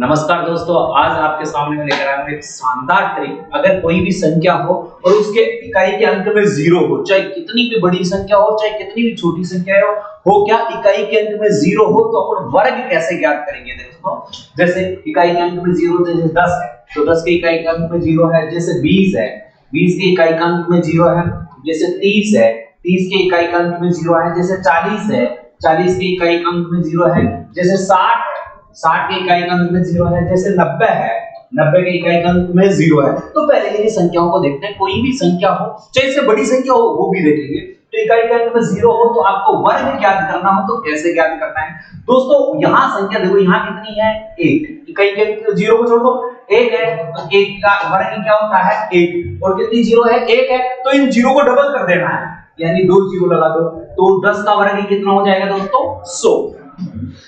नमस्कार दोस्तों, आज आपके सामने मैं लेकर आया हूं एक शानदार ट्रिक। अगर कोई भी संख्या हो और उसके इकाई के अंक में जीरो हो, चाहे कितनी भी बड़ी संख्या हो चाहे कितनी भी छोटी संख्या हो क्या इकाई के अंक में जीरो हो तो अपन वर्ग कैसे ज्ञात करेंगे दोस्तों। जैसे इकाई के अंक में जीरो जैसे 10 है तो 10 के इकाई के अंक में जीरो है। जैसे 20 है, 20 के इकाई के अंक में जीरो है। जैसे 30 है, 30 के इकाई के अंक में जीरो है। जैसे 40 है, 40 के इकाई के अंक में जीरो है। जैसे 60 है, 60 के इकाई के अंक में जीरो है। जैसे 90 है, 90 के इकाई के अंक में जीरो है। तो पहले ये संख्याओं को देखते हैं। कोई भी संख्या हो चाहे इससे बड़ी संख्या हो वो भी देखेंगे। तो इकाई के अंक में जीरो हो तो आपको वर्ग ज्ञात करना हो तो कैसे ज्ञात करना है दोस्तों। यहाँ संख्या देखो, यहाँ कितनी है 1, इकाई के अंक जीरो को छोड़ दो, 1 है तो 1 का वर्ग क्या होता है 1। और कितनी जीरो है 1 है तो इन जीरो को डबल कर देना है, यानी 2 जीरो लगा दो तो 10 का वर्ग कितना हो जाएगा दोस्तों 100।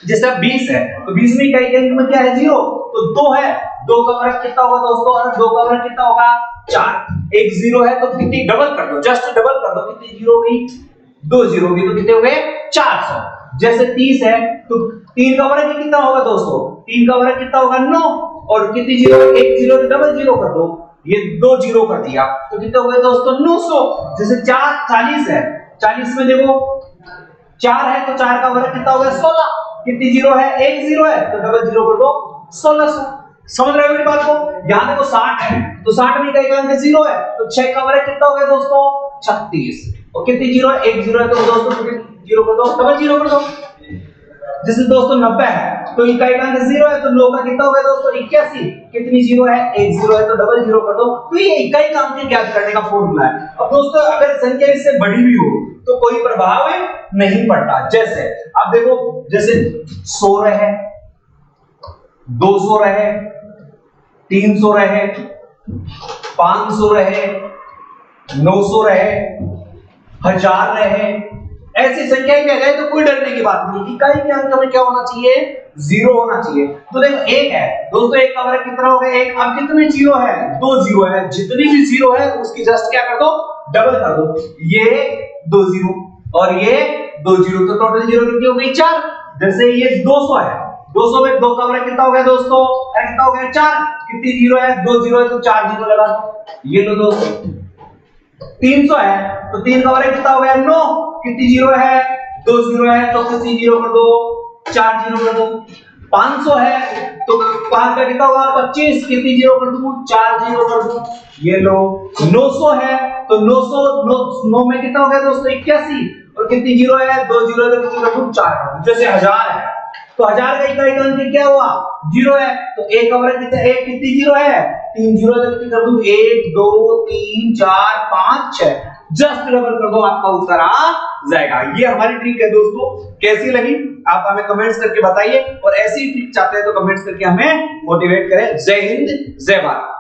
जैसे 20 है तो 20 में इकाई के अंक में क्या है 0 तो 2 है, 2 का वर्ग कितना होगा दोस्तों, और 2 का वर्ग कितना होगा 4। एक 0 है तो कितनी डबल कर दो, जस्ट डबल कर दो, कितनी जीरो हो गई 2 जीरो हो गई तो कितने हो गए 400। जैसे 30 है तो 3 का वर्ग कितना होगा दोस्तों, 3 का वर्ग कितना होगा 9। और कितनी जीरो, एक जीरो तो डबल जीरो कर दो, ये 2 जीरो कर दिया तो कितने हो गए दोस्तों 900। जैसे 40 है, 40 में देखो 4 है तो 4 का वर्ग कितना हो गया 16। कितनी जीरो है, एक जीरो है तो डबल जीरो कर दो 1600। समझ रहे हो मेरी बात को। यहां देखो 60 है तो 60 में इकाई का अंक 0 है तो 6 का वर्ग कितना हो गया दोस्तों 36। और कितनी जीरो है, एक जीरो है तो दोस्तों जीरो कर दो, डबल जीरो कर दो। जैसे दोस्तों 90 है तो इकाई का अंक 0 है तो 9 का कितना हो गया दोस्तों 81। कितनी जीरो है, एक जीरो है तो डबल जीरो कर दो। तो ये इकाई का अंक ज्ञात करने का फॉर्मूला है। अब दोस्तों अगर संख्या इससे बड़ी भी हो तो कोई प्रभाव नहीं पड़ता। जैसे अब देखो, जैसे 100 रहे, 200 रहे, 300 रहे, 500 रहे, 900 रहे, 1000 रहे, ऐसी संख्याएं भी आ जाए तो कोई डरने की बात नहीं। इकाई के अंक में क्या होना चाहिए 0 होना चाहिए। तो देखो 1 है दोस्तों, 1 का वर्ग कितना हो गया 1। अब कितने जीरो है 2 जीरो है, जितनी भी जीरो है उसकी जस्ट क्या कर दो डबल कर दो, ये 2 जीरो और ये 2 जीरो तो टोटल जीरो कितनी हो गई 4। जैसे ये 200 है, 200 में 2 का वर्ग कितना हो गया दोस्तों, कितना हो गया 4। कितनी जीरो है, 2 जीरो है तो 4 जीरो लगा दो, ये लो दोस्तों। 300 है तो 3 का वर्ग कितना हो गया 9। कितनी जीरो है, 2 जीरो है तो कितनी जीरो कर दो 4 जीरो कर दो। 500 है तो 5 का कितना होगा 25। कितनी जीरो कर दूं 4 जीरो कर दूं, ये लो। 900 है तो 900 9 में कितना हो गया दोस्तों 81। और कितनी जीरो है 2 जीरो है तो कितनी कर दूं 4 कर दूं। जैसे 1000 है तो 1000 का इकाई का अंक क्या हुआ 0 है तो 1 का वर्ग कितना, 1 कितनी जीरो है 3 जीरो है तो कितनी कर दूं 1 2 3 4 5 6, जस्ट डबल कर दो आपका उत्तर आ जाएगा। ये हमारी ट्रिक है दोस्तों। कैसी लगी आप हमें कमेंट्स करके बताइए, और ऐसी ट्रिक चाहते हैं तो कमेंट्स करके हमें मोटिवेट करें। जय हिंद, जय भारत।